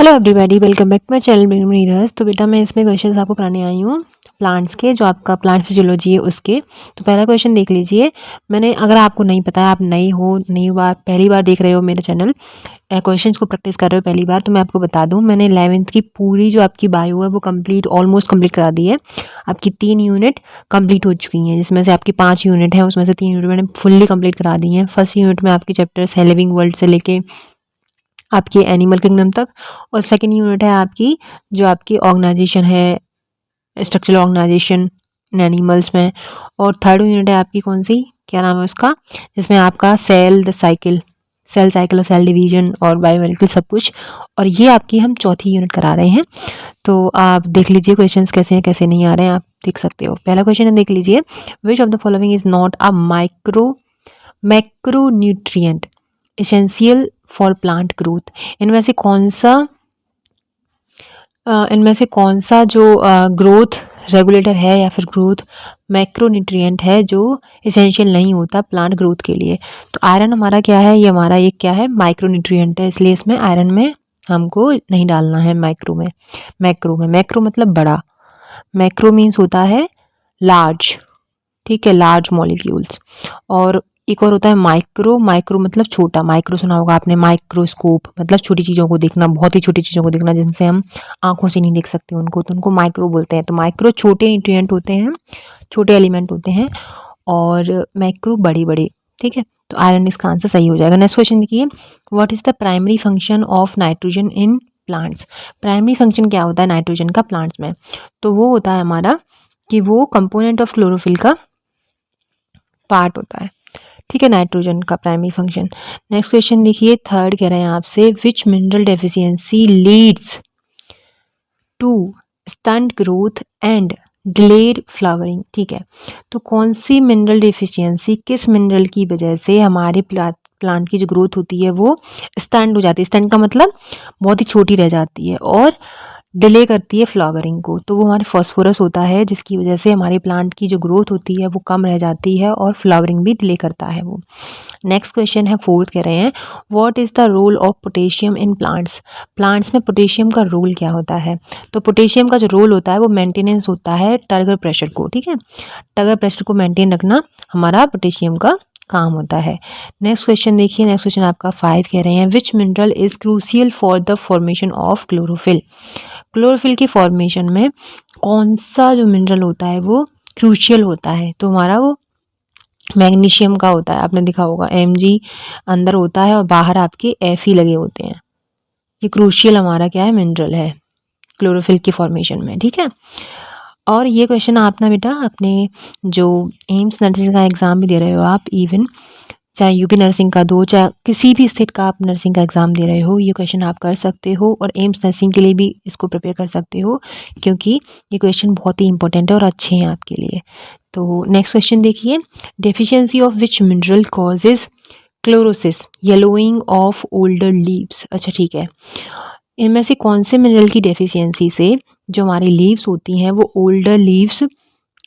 Hello everybody, welcome back to my channel Neeraj. तो बेटा मैं इसमें क्वेश्चंस आपको पढ़ाने आई हूँ प्लांट्स के, जो आपका प्लांट फिजियोलॉजी है उसके। तो पहला क्वेश्चन देख लीजिए। मैंने, अगर आपको नहीं पता है, आप नई हो, नई बार पहली बार देख रहे हो मेरे चैनल, क्वेश्चंस को प्रैक्टिस कर रहे हो पहली बार, तो मैं आपको बता दूं, मैंने 11वीं की पूरी जो आपकी बायो है वो कंप्लीट, ऑलमोस्ट कंप्लीट करा दी है। आपकी 3 यूनिट कंप्लीट हो चुकी हैं, जिसमें से आपकी 5 यूनिट हैं, उसमें से 3 यूनिट मैंने फुल्ली कंप्लीट करा दी हैं। फर्स्ट यूनिट में आपके चैप्टर्स है लिविंग वर्ल्ड से लेके आपके एनिमल किंगडम तक, और सेकंड यूनिट है आपकी जो आपकी ऑर्गेनाइजेशन है, स्ट्रक्चरल ऑर्गेनाइजेशन इन एनिमल्स में। और थर्ड यूनिट है आपकी कौन सी, क्या नाम है उसका, जिसमें आपका सेल साइकिल और सेल डिवीजन और बायोमोलिक्यूल सब कुछ। और ये आपकी हम चौथी यूनिट करा रहे हैं। तो आप देख लीजिए क्वेश्चंस कैसे हैं, कैसे नहीं आ रहे हैं, आप देख सकते हो। पहला क्वेश्चन देख लीजिए, which of the following is not a macronutrient essential for plant growth. इनमें से कौन सा जो ग्रोथ रेगुलेटर है या फिर ग्रोथ मैक्रोन्यूट्रिएंट है जो एसेंशियल नहीं होता प्लांट ग्रोथ के लिए। तो आयरन हमारा क्या है, ये हमारा एक क्या है, माइक्रोन्यूट्रिएंट है, इसलिए इसमें आयरन में हमको नहीं डालना है। मैक्रो मतलब बड़ा, मैक्रो मीन्स होता है लार्ज, ठीक है, लार्ज मॉलिक्यूल्स। और एक और होता है माइक्रो मतलब छोटा। माइक्रो सुना होगा आपने, माइक्रोस्कोप मतलब छोटी चीज़ों को देखना, बहुत ही छोटी चीज़ों को देखना, जिनसे हम आंखों से नहीं देख सकते उनको, तो उनको माइक्रो बोलते हैं। तो माइक्रो छोटे न्यूट्रिएंट होते हैं, छोटे एलिमेंट होते हैं, और मैक्रो बड़े बड़े, ठीक है। तो आयरन इसका आंसर सही हो जाएगा। नेक्स्ट क्वेश्चन देखिए, what is the primary function of nitrogen in plants. Primary function क्या होता है नाइट्रोजन का प्लांट्स में, तो वो होता है हमारा कि वो कंपोनेंट ऑफ क्लोरोफिल का पार्ट होता है, ठीक है, नाइट्रोजन का प्राइमरी फंक्शन। नेक्स्ट क्वेश्चन देखिए, थर्ड कह रहे हैं आपसे, which mineral deficiency leads to stunt growth and delayed flowering, ठीक है। तो कौन सी मिनरल डेफिशिएंसी, किस मिनरल की वजह से हमारे प्लांट की जो ग्रोथ होती है वो स्टंट हो जाती है। स्टंट का मतलब बहुत ही छोटी रह जाती है, और डिले करती है फ्लावरिंग को। तो वो हमारे फॉस्फोरस होता है, जिसकी वजह से हमारे प्लांट की जो ग्रोथ होती है वो कम रह जाती है, और फ्लावरिंग भी डिले करता है वो। नेक्स्ट क्वेश्चन है, फोर्थ कह रहे हैं, what is the role of potassium in plants. Plants में पोटेशियम का रोल क्या होता है। तो पोटेशियम का जो रोल होता है वो मेंटेनेंस होता है टर्गर प्रेशर को, ठीक है, टर्गर प्रेशर को मेंटेन रखना हमारा पोटेशियम का काम होता है। नेक्स्ट क्वेश्चन देखिए, नेक्स्ट क्वेश्चन आपका 5 कह रहे हैं, विच mineral is crucial for the formation of chlorophyll. Chlorophyll की फॉर्मेशन में कौन सा जो मिनरल होता है वो क्रूशियल होता है। तो हमारा वो मैग्नीशियम का होता है। आपने देखा होगा Mg अंदर होता है और बाहर आपके Fe लगे होते हैं। ये क्रूशियल हमारा क्या है, मिनरल है क्लोरोफिल की फॉर्मेशन में, ठीक है। और ये क्वेश्चन आप ना बेटा अपने जो एम्स नर्सिंग का एग्ज़ाम भी दे रहे हो आप, इवन चाहे यूपी नर्सिंग का दो, चाहे किसी भी स्टेट का आप नर्सिंग का एग्ज़ाम दे रहे हो, ये क्वेश्चन आप कर सकते हो, और एम्स नर्सिंग के लिए भी इसको प्रिपेयर कर सकते हो, क्योंकि ये क्वेश्चन बहुत ही इंपॉर्टेंट है और अच्छे हैं आपके लिए। तो नेक्स्ट क्वेश्चन देखिए, deficiency of which mineral causes chlorosis, yellowing of older leaves. अच्छा ठीक है, इनमें से कौन से मिनरल की डेफिशिएंसी से जो हमारी लीव्स होती हैं वो ओल्डर लीव्स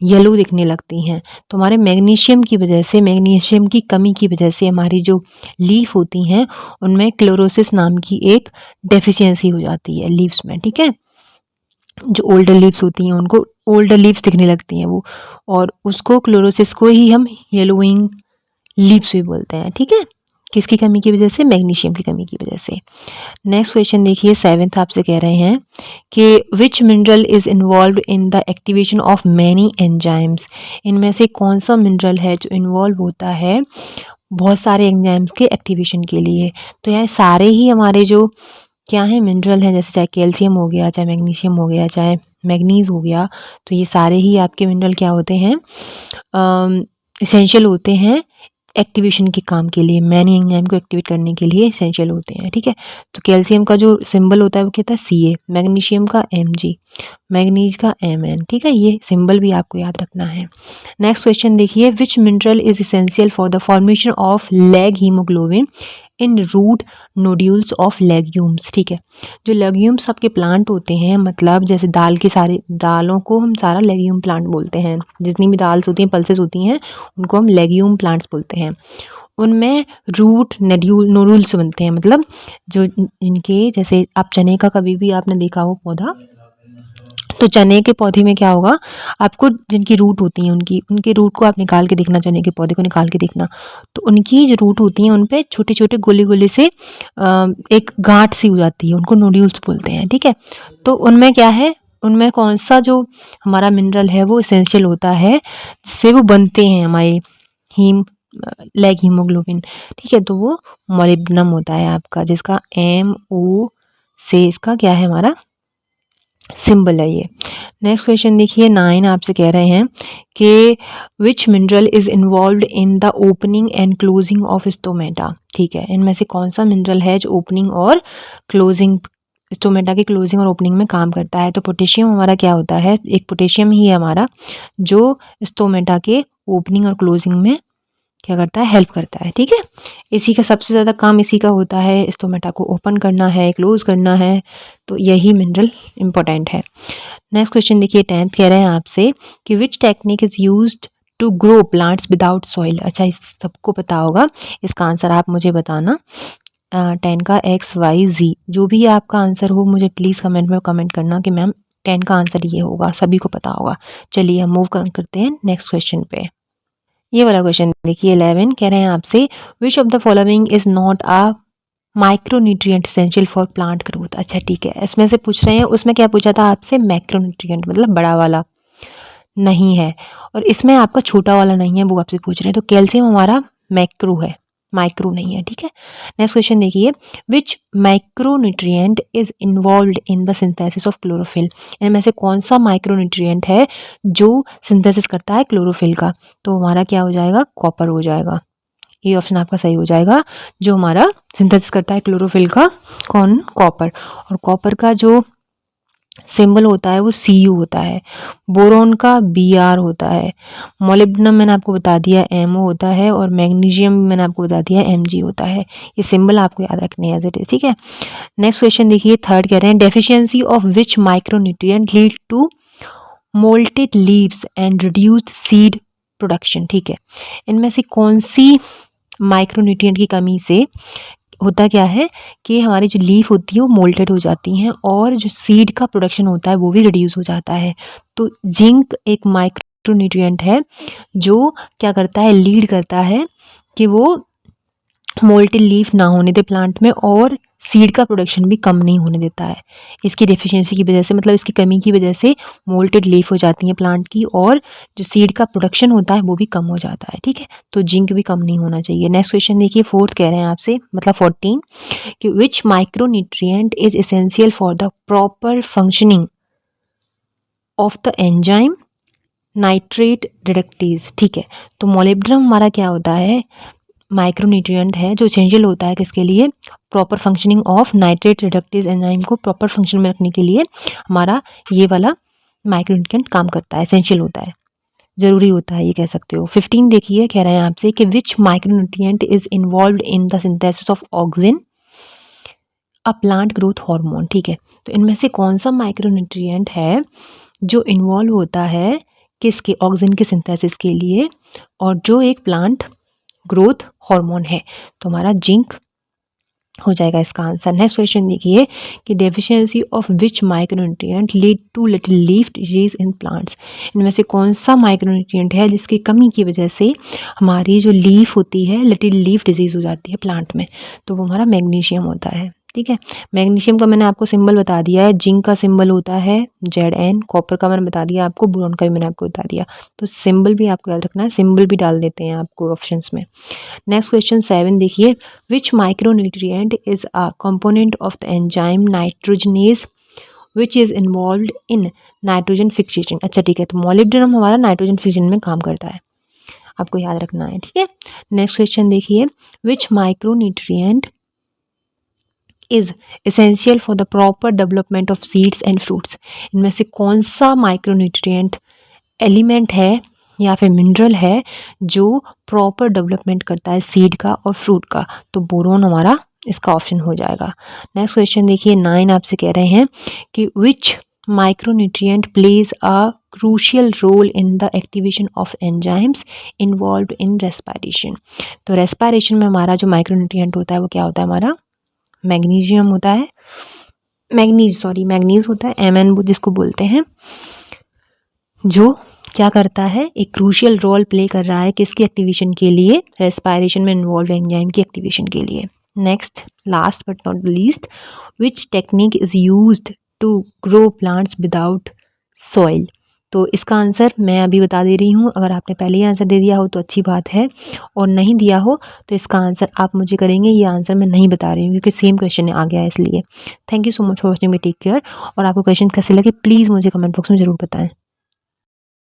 येलो दिखने लगती हैं। तो हमारे मैग्नीशियम की वजह से, मैग्नीशियम की कमी की वजह से हमारी जो लीफ होती हैं उनमें क्लोरोसिस नाम की एक डेफिशिएंसी हो जाती है लीव्स में, ठीक है। जो ओल्डर लीव्स होती हैं उनको ओल्डर लीव्स दिखने लगती हैं वो, और उसको क्लोरोसिस को ही हम येलोइंग लीव्स भी बोलते हैं, ठीक है। किसकी कमी की वजह से, मैग्नीशियम की कमी की वजह से। नेक्स्ट क्वेश्चन देखिए, 7th आपसे कह रहे हैं कि विच mineral is involve in the activation of many enzymes. इनमें से कौन सा मिनरल है जो इन्वॉल्व होता है बहुत सारे एंजाइम्स के एक्टिवेशन के लिए। तो यार सारे ही हमारे जो क्या है मिनरल हैं, जैसे चाहे कैल्शियम हो गया, चाहे मैग्नीशियम हो गया, चाहे मैग्नीज हो गया, तो ये सारे ही आपके मिनरल क्या होते हैं, इसेंशियल होते हैं एक्टिवेशन के काम के लिए, मैनी एंजाइम को एक्टिवेट करने के लिए इसेंशियल होते हैं, ठीक है। तो कैल्शियम का जो सिंबल होता है वो कहता है Ca, मैग्नीशियम का Mg, मैग्नीज का Mn, ठीक है, ये सिंबल भी आपको याद रखना है। नेक्स्ट क्वेश्चन देखिए, which mineral is essential for the formation of leg hemoglobin in root nodules of legumes, ठीक है। जो लेग्यूम्स आपके प्लांट होते हैं, मतलब जैसे दाल के सारे दालों को हम सारा लेग्यूम प्लांट बोलते हैं, जितनी भी दाल्स होती हैं, पल्सेस होती हैं, उनको हम लेग्यूम प्लांट्स बोलते हैं। उनमें रूट नोड्यूल्स बनते हैं, मतलब जो इनके, जैसे आप चने का कभी भी आपने देखा हो पौधा, तो चने के पौधे में क्या होगा, आपको जिनकी रूट होती हैं उनके रूट को आप निकाल के देखना, चने के पौधे को निकाल के देखना, तो उनकी जो रूट होती हैं उन पे छोटे छोटे गोले गोले से एक गांठ सी हो जाती है, उनको नोड्यूल्स बोलते हैं। ठीक है, तो उनमें क्या है, उनमें कौन सा जो हमारा मिनरल है वो इसेंशियल होता है, जिससे वो बनते हैं हमारे हीम लेग हीमोग्लोबिन। ठीक है, तो वो मोलिब्डेनम होता है आपका, जिसका MO से इसका क्या है, हमारा सिंबल है ये। नेक्स्ट क्वेश्चन देखिए 9 आपसे कह रहे हैं कि विच mineral is involved in the opening and closing of stomata. ठीक है, इनमें से कौन सा मिनरल है जो ओपनिंग और क्लोजिंग, स्टोमेटा की क्लोजिंग और ओपनिंग में काम करता है। तो पोटेशियम हमारा क्या होता है, एक पोटेशियम ही है हमारा जो स्टोमेटा के ओपनिंग और क्लोजिंग में क्या करता है, हेल्प करता है। ठीक है, इसी का सबसे ज़्यादा काम इसी का होता है, स्टोमेटा को ओपन करना है, क्लोज करना है, तो यही मिनरल इम्पोर्टेंट है। नेक्स्ट क्वेश्चन देखिए 10th कह रहे हैं आपसे कि which technique is used to grow plants without soil. अच्छा, इस सबको पता होगा, इसका आंसर आप मुझे बताना। 10 का XYZ जो भी आपका आंसर हो मुझे प्लीज़ कमेंट में कमेंट करना कि मैम 10 का आंसर ये होगा, सभी को पता होगा। चलिए हम मूव करते हैं नेक्स्ट क्वेश्चन पे। ये वाला क्वेश्चन देखिए 11 कह रहे हैं आपसे which of the following is not a micronutrient essential for plant growth. अच्छा ठीक है, इसमें से पूछ रहे हैं, उसमें क्या पूछा था आपसे, मैक्रोन्यूट्रिएंट मतलब बड़ा वाला नहीं है, और इसमें आपका छोटा वाला नहीं है, वो आपसे पूछ रहे हैं। तो कैल्शियम हमारा मैक्रो है, माइक्रो नहीं है। ठीक है, नेक्स्ट क्वेश्चन देखिए which micronutrient is involved in the synthesis of chlorophyll. इनमें से कौन सा माइक्रोन्यूट्रिएंट है जो सिंथेसिस करता है क्लोरोफिल का। तो हमारा क्या हो जाएगा, कॉपर हो जाएगा। ये ऑप्शन आपका सही हो जाएगा, जो हमारा सिंथेसिस करता है क्लोरोफिल का, कौन, कॉपर। और कॉपर का जो सिंबल होता है वो Cu होता है, बोरोन का Br होता है, मोलिब्डेनम मैंने आपको बता दिया MO होता है, और मैग्नीशियम मैंने आपको बता दिया Mg होता है। ये सिंबल आपको याद रखने हैं एज इट इज। ठीक है, नेक्स्ट क्वेश्चन देखिए 3rd कह रहे हैं deficiency of which micronutrient lead to mottled leaves and reduced seed production. ठीक है, इनमें से कौन सी माइक्रोन्यूट्रिएंट की कमी से होता क्या है कि हमारी जो लीफ होती है वो मोल्टेड हो जाती हैं, और जो सीड का प्रोडक्शन होता है वो भी रिड्यूस हो जाता है। तो जिंक एक माइक्रोन्यूट्रिएंट है जो क्या करता है, लीड करता है कि वो मोल्टेड लीफ ना होने दे प्लांट में, और सीड का प्रोडक्शन भी कम नहीं होने देता है। इसकी डेफिशिएंसी की वजह से, मतलब इसकी कमी की वजह से मोल्टेड लीफ हो जाती हैं प्लांट की, और जो सीड का प्रोडक्शन होता है वो भी कम हो जाता है। ठीक है, तो जिंक भी कम नहीं होना चाहिए। नेक्स्ट क्वेश्चन देखिए 4th कह रहे हैं आपसे, मतलब 14 कि which micronutrient is essential for the proper functioning of the enzyme nitrate reductase. ठीक है, तो मोलिब्डेनम हमारा क्या होता है, माइक्रोन्यूट्रिएंट है जो एसेंशियल होता है किसके लिए, proper functioning of nitrate reductase enzyme को प्रॉपर फंक्शन में रखने के लिए हमारा ये वाला माइक्रोन्यूट्रिएंट काम करता है, एसेंशियल होता है, ज़रूरी होता है, ये कह सकते हो। 15 देखिए कह रहे हैं आपसे कि which micronutrient is involved in the synthesis of auxin a plant growth hormone. ठीक है, तो इनमें से कौन सा माइक्रोन्यूट्रिएंट है जो इन्वॉल्व होता है किसके, ऑक्सिन के सिंथेसिस के लिए, और जो एक प्लांट ग्रोथ हार्मोन है। तो हमारा जिंक हो जाएगा इसका आंसर। नेक्स्ट क्वेश्चन देखिए कि deficiency of which micronutrient lead to little leaf disease in plants. इनमें से कौन सा माइक्रोन्यूट्रिएंट है जिसकी कमी की वजह से हमारी जो लीफ होती है लिटिल लीफ डिजीज हो जाती है प्लांट में। तो वो हमारा मैग्नीशियम होता है। ठीक है, मैग्नीशियम का मैंने आपको सिंबल बता दिया है, जिंक का सिंबल होता है Zn, कॉपर का मैंने बता दिया आपको, बोरॉन का भी मैंने आपको बता दिया। तो सिंबल भी आपको याद रखना है, सिंबल भी डाल देते हैं आपको ऑप्शंस में। नेक्स्ट क्वेश्चन 7 देखिए which micronutrient is a component of the enzyme nitrogenase which is involved in nitrogen fixation. अच्छा ठीक है, तो मोलिब्डेनम हमारा नाइट्रोजन फिक्सेशन में काम करता है, आपको याद रखना है। ठीक है, नेक्स्ट क्वेश्चन देखिए which micronutrient is essential for the proper development of seeds and fruits. इनमें से कौन सा माइक्रोन्यूट्रिएंट एलिमेंट है या फिर मिनरल है जो प्रॉपर डेवलपमेंट करता है सीड का और फ्रूट का। तो बोरोन हमारा इसका ऑप्शन हो जाएगा। नेक्स्ट क्वेश्चन देखिए 9 आपसे कह रहे हैं कि विच micronutrient plays a crucial role in the activation of enzymes involved in respiration। तो respiration में हमारा जो micronutrient होता है वो क्या होता है, हमारा मैग्नीशियम होता है, मैग्नीज होता है, Mn जिसको बोलते हैं, जो क्या करता है, एक क्रूशियल रोल प्ले कर रहा है किसकी एक्टिवेशन के लिए, रेस्पायरेशन में इन्वॉल्व एंजाइम की एक्टिवेशन के लिए। Next, last but not least, which technique is used to grow plants without soil. तो इसका आंसर मैं अभी बता दे रही हूँ, अगर आपने पहले ही आंसर दे दिया हो तो अच्छी बात है, और नहीं दिया हो तो इसका आंसर आप मुझे करेंगे, ये आंसर मैं नहीं बता रही हूँ क्योंकि सेम क्वेश्चन आ गया है इसलिए। Thank you so much for watching me, take care. और आपको क्वेश्चन कैसे लगे प्लीज़ मुझे कमेंट बॉक्स में ज़रूर बताएं।